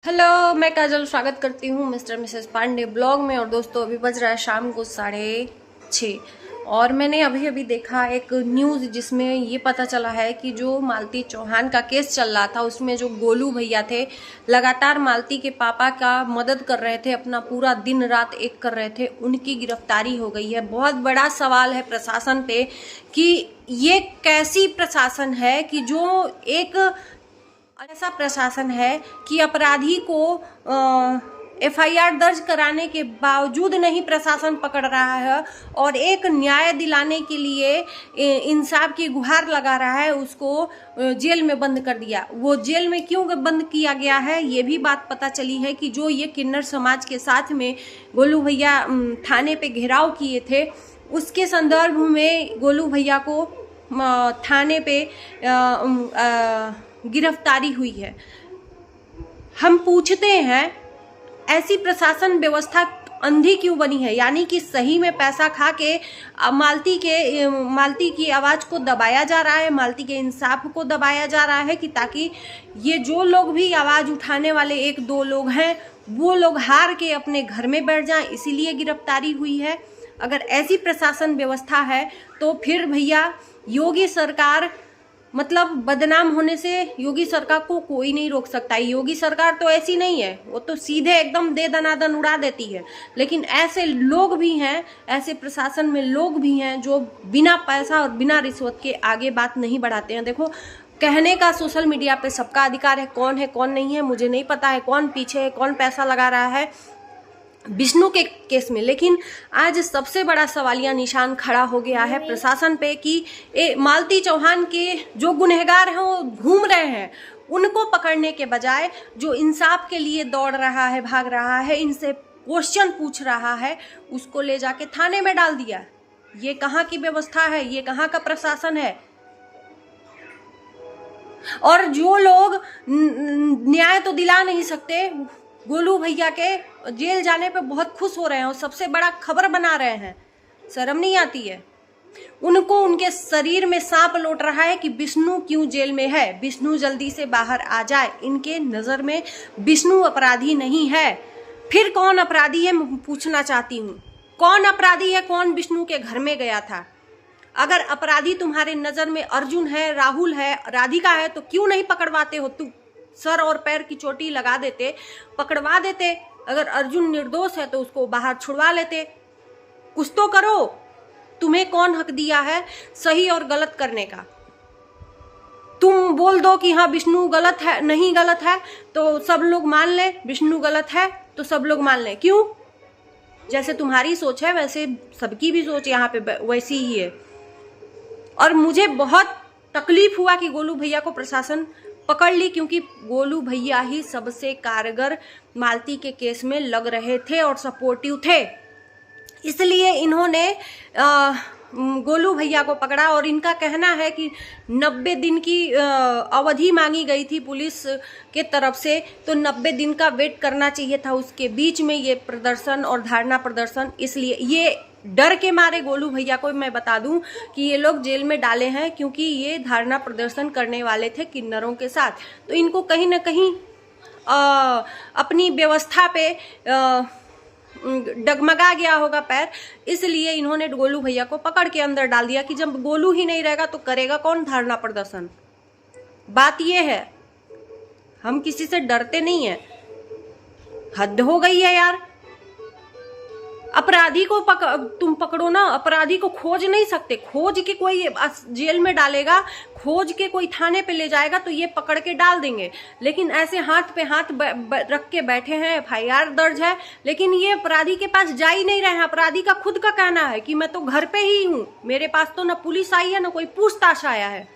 Hello, मैं काजल स्वागत करती हूँ मिस्टर मिसेस पांडे ब्लॉग में। और दोस्तों, अभी बज रहा है शाम को 6:30 और मैंने अभी अभी देखा एक न्यूज़ जिसमें ये पता चला है कि जो मालती चौहान का केस चल रहा था उसमें जो गोलू भैया थे लगातार मालती के पापा का मदद कर रहे थे, अपना पूरा दिन रात एक कर रहे थे, उनकी गिरफ्तारी हो गई है। बहुत बड़ा सवाल है प्रशासन पे कि ये कैसी प्रशासन है कि जो एक ऐसा प्रशासन है कि अपराधी को एफआईआर दर्ज कराने के बावजूद नहीं प्रशासन पकड़ रहा है और एक न्याय दिलाने के लिए इंसाफ की गुहार लगा रहा है, उसको जेल में बंद कर दिया। वो जेल में क्यों बंद किया गया है ये भी बात पता चली है कि जो ये किन्नर समाज के साथ में गोलू भैया थाने पे घेराव किए थे, उसके संदर्भ में गोलू भैया को थाने पे गिरफ्तारी हुई है। हम पूछते हैं ऐसी प्रशासन व्यवस्था अंधी क्यों बनी है? यानी कि सही में पैसा खा के मालती की आवाज को दबाया जा रहा है, मालती के इंसाफ को दबाया जा रहा है कि ताकि ये जो लोग भी आवाज उठाने वाले एक दो लोग हैं वो लोग हार के अपने घर में बैठ जाएं, इसीलिए गिरफ्तारी हुई है। अगर ऐसी प्रशासन व्यवस्था है तो फिर भैया योगी सरकार मतलब बदनाम होने से योगी सरकार को कोई नहीं रोक सकता। योगी सरकार तो ऐसी नहीं है, वो तो सीधे एकदम दे दनादन उड़ा देती है। लेकिन ऐसे लोग भी हैं, ऐसे प्रशासन में लोग भी हैं जो बिना पैसा और बिना रिश्वत के आगे बात नहीं बढ़ाते हैं। देखो, कहने का सोशल मीडिया पे सबका अधिकार है कौन नहीं है मुझे नहीं पता है, कौन पीछे है, कौन पैसा लगा रहा है विष्णु के केस में। लेकिन आज सबसे बड़ा सवालिया निशान खड़ा हो गया है प्रशासन पे कि मालती चौहान के जो गुनहगार हैं वो घूम रहे हैं, उनको पकड़ने के बजाय जो इंसाफ के लिए दौड़ रहा है, भाग रहा है, इनसे क्वेश्चन पूछ रहा है, उसको ले जाके थाने में डाल दिया। ये कहाँ की व्यवस्था है? ये कहाँ का प्रशासन है? और जो लोग न्याय तो दिला नहीं सकते, गोलू भैया के जेल जाने पे बहुत खुश हो रहे हैं और सबसे बड़ा खबर बना रहे हैं, शर्म नहीं आती है उनको? उनके शरीर में सांप लौट रहा है कि विष्णु क्यों जेल में है, विष्णु जल्दी से बाहर आ जाए। इनके नजर में विष्णु अपराधी नहीं है, फिर कौन अपराधी है मैं पूछना चाहती हूँ। कौन अपराधी है? कौन विष्णु के घर में गया था? अगर अपराधी तुम्हारे नजर में अर्जुन है, राहुल है, राधिका है तो क्यों नहीं पकड़वाते हो? तू सर और पैर की चोटी लगा देते, पकड़वा देते। अगर अर्जुन निर्दोष है तो उसको बाहर छुड़वा लेते। कुछ तो करो। तुम्हें कौन हक दिया है सही और गलत करने का? तुम बोल दो कि हाँ विष्णु गलत है, नहीं गलत है तो सब लोग मान ले, विष्णु गलत है तो सब लोग मान ले। क्यों? जैसे तुम्हारी सोच है वैसे सबकी भी सोच यहाँ पे वैसी ही है। और मुझे बहुत तकलीफ हुआ कि गोलू भैया को प्रशासन पकड़ ली, क्योंकि गोलू भैया ही सबसे कारगर मालती के केस में लग रहे थे और सपोर्टिव थे, इसलिए इन्होंने गोलू भैया को पकड़ा। और इनका कहना है कि 90 दिन की अवधि मांगी गई थी पुलिस के तरफ से, तो 90 दिन का वेट करना चाहिए था। उसके बीच में ये प्रदर्शन और धारणा प्रदर्शन, इसलिए ये डर के मारे गोलू भैया को मैं बता दूं कि ये लोग जेल में डाले हैं क्योंकि ये धारणा प्रदर्शन करने वाले थे किन्नरों के साथ। तो इनको कहीं ना कहीं अपनी व्यवस्था पे डगमगा गया होगा पैर, इसलिए इन्होंने गोलू भैया को पकड़ के अंदर डाल दिया कि जब गोलू ही नहीं रहेगा तो करेगा कौन धारणा प्रदर्शन। बात ये है, हम किसी से डरते नहीं है। हद हो गई है यार। अपराधी को तुम पकड़ो ना, अपराधी को खोज नहीं सकते। खोज के कोई जेल में डालेगा, खोज के कोई थाने पे ले जाएगा तो ये पकड़ के डाल देंगे। लेकिन ऐसे हाथ पे हाथ रख के बैठे हैं, एफआईआर दर्ज है, लेकिन ये अपराधी के पास जा ही नहीं रहे हैं। अपराधी का खुद का कहना है कि मैं तो घर पे ही हूं, मेरे पास तो ना पुलिस आई है ना कोई पूछताछ आया है।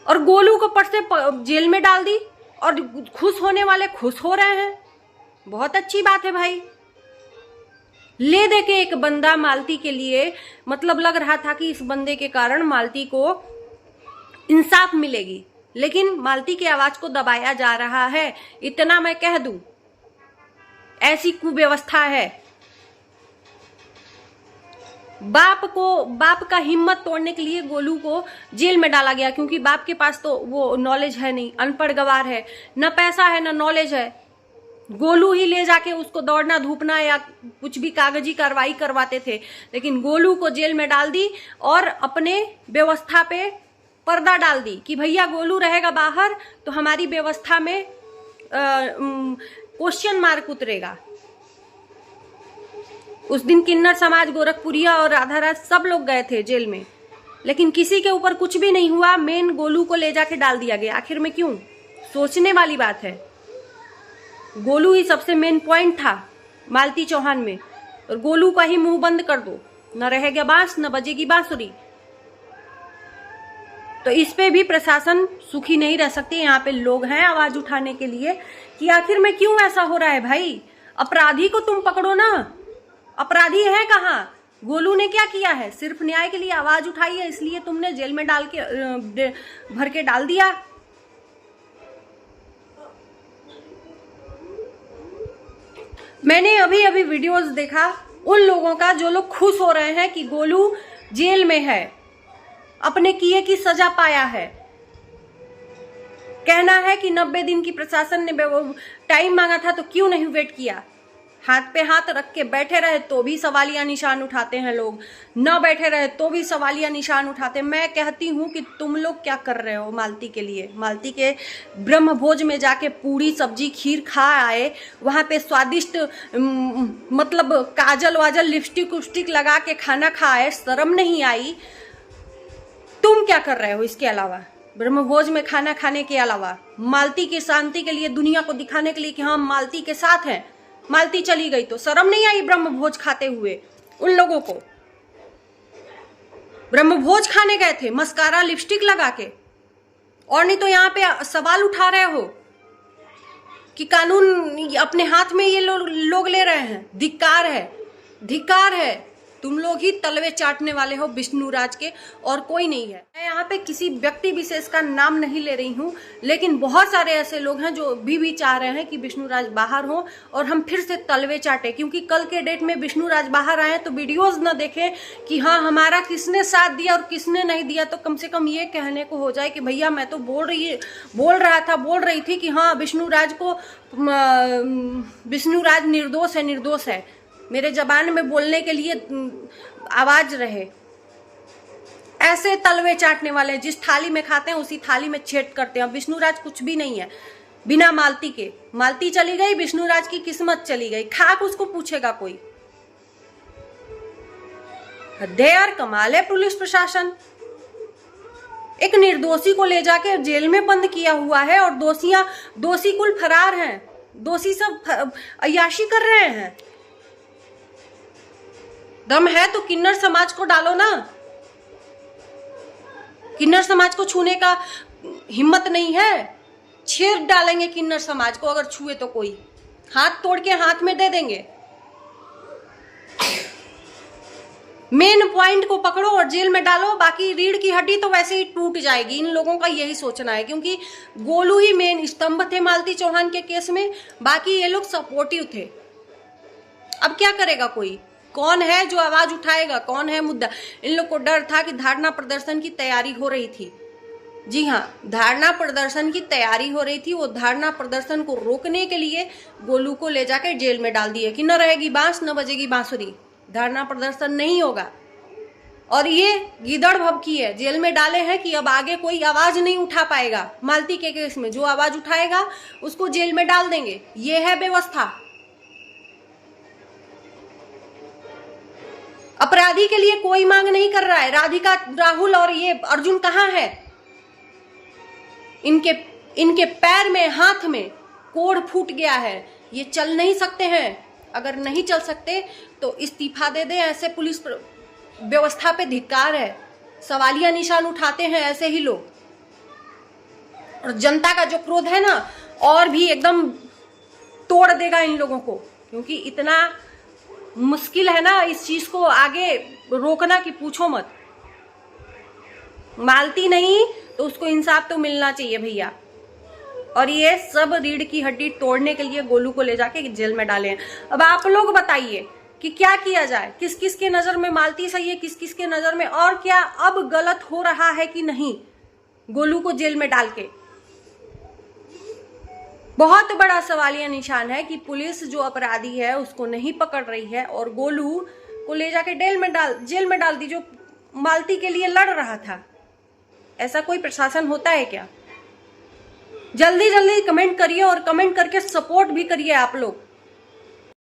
और गोलू को पट से जेल में डाल दी और खुश होने वाले खुश हो रहे हैं। बहुत अच्छी बात है भाई। ले दे के एक बंदा मालती के लिए, मतलब लग रहा था कि इस बंदे के कारण मालती को इंसाफ मिलेगी, लेकिन मालती की आवाज को दबाया जा रहा है। इतना मैं कह दूं, ऐसी कुव्यवस्था है। बाप का हिम्मत तोड़ने के लिए गोलू को जेल में डाला गया, क्योंकि बाप के पास तो वो नॉलेज है नहीं, अनपढ़ गवार है, न पैसा है न नॉलेज है। गोलू ही ले जाके उसको दौड़ना धूपना या कुछ भी कागजी कार्रवाई करवाते थे, लेकिन गोलू को जेल में डाल दी और अपने व्यवस्था पे पर्दा डाल दी कि भैया गोलू रहेगा बाहर तो हमारी व्यवस्था में क्वेश्चन मार्क उतरेगा। उस दिन किन्नर समाज, गोरखपुरिया और राधाराज सब लोग गए थे जेल में, लेकिन किसी के ऊपर कुछ भी नहीं हुआ। मेन गोलू को ले जाके डाल दिया गया। आखिर में क्यों? सोचने वाली बात है। गोलू ही सबसे मेन पॉइंट था मालती चौहान में, और गोलू का ही मुंह बंद कर दो, न रहेगा बांस न बजेगी बांसुरी। तो इस पे भी प्रशासन सुखी नहीं रह सकती। यहाँ पे लोग हैं आवाज उठाने के लिए कि आखिर में क्यों ऐसा हो रहा है भाई। अपराधी को तुम पकड़ो ना, अपराधी है कहाँ? गोलू ने क्या किया है? सिर्फ न्याय के लिए आवाज उठाई है, इसलिए तुमने जेल में डाल के भर के डाल दिया। मैंने अभी अभी वीडियोस देखा उन लोगों का जो लोग खुश हो रहे हैं कि गोलू जेल में है, अपने किए की सजा पाया है। कहना है कि 90 दिन की प्रशासन ने टाइम मांगा था तो क्यों नहीं वेट किया। हाथ पे हाथ रख के बैठे रहे तो भी सवालिया निशान उठाते हैं लोग, न बैठे रहे तो भी सवालिया निशान उठाते। मैं कहती हूं कि तुम लोग क्या कर रहे हो मालती के लिए। मालती के ब्रह्म भोज में जाके पूरी सब्जी खीर खा आए, वहां पे स्वादिष्ट मतलब काजल वाजल लिपस्टिक उस्टिक लगा के खाना खाए, शर्म नहीं आई? तुम क्या कर रहे हो इसके अलावा? ब्रह्मभोज में खाना खाने के अलावा मालती की शांति के लिए, दुनिया को दिखाने के लिए कि हम मालती के साथ हैं। मालती चली गई तो शर्म नहीं आई ब्रह्मभोज खाते हुए उन लोगों को? ब्रह्मभोज खाने गए थे मस्कारा लिपस्टिक लगा के, और नहीं तो यहाँ पे सवाल उठा रहे हो कि कानून अपने हाथ में ये लोग ले रहे हैं। धिक्कार है, धिक्कार है। तुम लोग ही तलवे चाटने वाले हो विष्णुराज के, और कोई नहीं है। मैं यहाँ पे किसी व्यक्ति विशेष का नाम नहीं ले रही हूँ, लेकिन बहुत सारे ऐसे लोग हैं जो भी चाह रहे हैं कि विष्णुराज बाहर हो और हम फिर से तलवे चाटे। क्योंकि कल के डेट में विष्णुराज बाहर आए तो वीडियोज न देखें कि हाँ हमारा किसने साथ दिया और किसने नहीं दिया, तो कम से कम ये कहने को हो जाए कि भैया मैं तो बोल रही थी कि हाँ विष्णुराज निर्दोष है, निर्दोष है। मेरे जबान में बोलने के लिए आवाज रहे। ऐसे तलवे चाटने वाले जिस थाली में खाते हैं उसी थाली में छेद करते हैं। विष्णुराज कुछ भी नहीं है बिना मालती के। मालती चली गई, विष्णुराज की किस्मत चली गई। खाक उसको पूछेगा कोई? हद यार, कमाल है पुलिस प्रशासन। एक निर्दोषी को ले जाके जेल में बंद किया हुआ है और दोषी कुल फरार हैं। दोषी सब अय्याशी कर रहे हैं। दम है तो किन्नर समाज को डालो ना। किन्नर समाज को छूने का हिम्मत नहीं है, छेद डालेंगे किन्नर समाज को। अगर छुए तो कोई हाथ तोड़ के हाथ में दे देंगे। मेन पॉइंट को पकड़ो और जेल में डालो, बाकी रीढ़ की हड्डी तो वैसे ही टूट जाएगी। इन लोगों का यही सोचना है, क्योंकि गोलू ही मेन स्तंभ थे मालती चौहान के केस में, बाकी ये लोग सपोर्टिव थे। अब क्या करेगा कोई? कौन है जो आवाज उठाएगा? कौन है मुद्दा? इन लोग को डर था कि धारणा प्रदर्शन की तैयारी हो रही थी। जी हाँ, धारणा प्रदर्शन की तैयारी हो रही थी। वो धारणा प्रदर्शन को रोकने के लिए गोलू को ले जाकर जेल में डाल दिए कि न रहेगी बांस न बजेगी बांसुरी, धारणा प्रदर्शन नहीं होगा। और ये गीदड़ भभकी है, जेल में डाले हैं कि अब आगे कोई आवाज नहीं उठा पाएगा। मालती के केस में जो आवाज उठाएगा उसको जेल में डाल देंगे। ये है व्यवस्था। अपराधी के लिए कोई मांग नहीं कर रहा है। राधिका, राहुल और ये अर्जुन कहाँ है? इनके पैर में, हाथ में कोढ़ फूट गया है। ये चल नहीं सकते हैं। अगर नहीं चल सकते तो इस्तीफा दे दें। ऐसे पुलिस व्यवस्था पे धिक्कार है। सवालिया निशान उठाते हैं ऐसे ही लोग। और जनता का जो क्रोध है ना, और भी एकदम तोड़ देगा इन लोगों को, क्योंकि इतना मुश्किल है ना इस चीज को आगे रोकना कि पूछो मत। मालती नहीं तो उसको इंसाफ तो मिलना चाहिए भैया। और ये सब रीढ़ की हड्डी तोड़ने के लिए गोलू को ले जाके जेल में डाले हैं। अब आप लोग बताइए कि क्या किया जाए, किस किस के नजर में मालती सही है, किस किस के नजर में, और क्या अब गलत हो रहा है कि नहीं गोलू को जेल में डाल के। बहुत बड़ा सवालिया निशान है कि पुलिस जो अपराधी है उसको नहीं पकड़ रही है और गोलू को ले जाके जेल में डाल दी, जो मालती के लिए लड़ रहा था। ऐसा कोई प्रशासन होता है क्या? जल्दी जल्दी कमेंट करिए और कमेंट करके सपोर्ट भी करिए आप लोग।